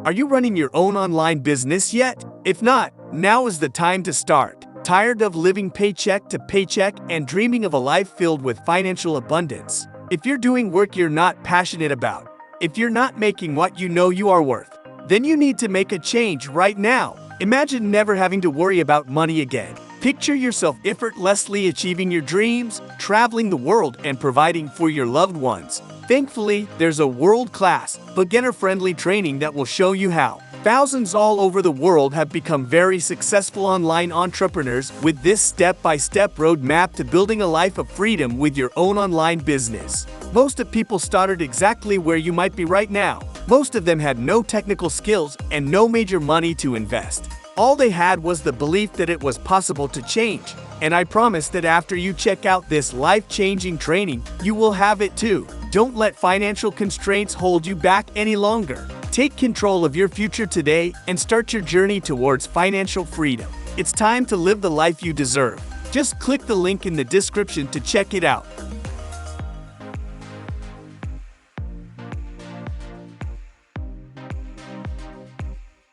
Are you running your own online business yet? If not, now is the time to start. Tired of living paycheck to paycheck and dreaming of a life filled with financial abundance? If you're doing work you're not passionate about, if you're not making what you know you are worth, then you need to make a change right now. Imagine never having to worry about money again. Picture yourself effortlessly achieving your dreams, traveling the world, and providing for your loved ones. Thankfully, there's a world-class, beginner-friendly training that will show you how. Thousands all over the world have become very successful online entrepreneurs with this step-by-step roadmap to building a life of freedom with your own online business. Most of people started exactly where you might be right now. Most of them had no technical skills and no major money to invest. All they had was the belief that it was possible to change. And I promise that after you check out this life-changing training, you will have it too. Don't let financial constraints hold you back any longer. Take control of your future today and start your journey towards financial freedom. It's time to live the life you deserve. Just click the link in the description to check it out.